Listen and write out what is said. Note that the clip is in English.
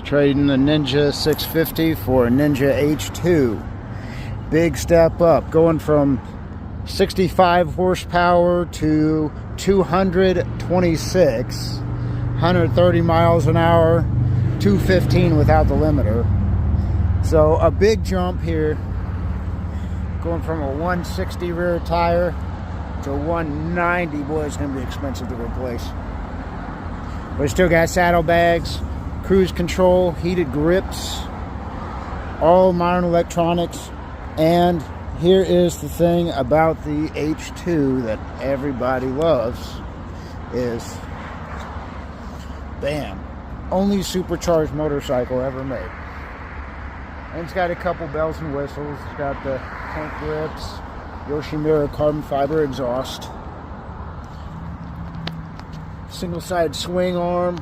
Trading the Ninja 650 for a Ninja H2. Big step up, going from 65 horsepower to 226, 130 miles an hour, 215 without the limiter. So a big jump here, going from a 160 rear tire to 190. Boy, it's going to be expensive to replace. But it's still got saddlebags, cruise control, heated grips, all modern electronics. And here is the thing about the H2 that everybody loves is, bam, only supercharged motorcycle ever made. And it's got a couple bells and whistles. It's got the tank grips, Yoshimura carbon fiber exhaust, single-sided swing arm,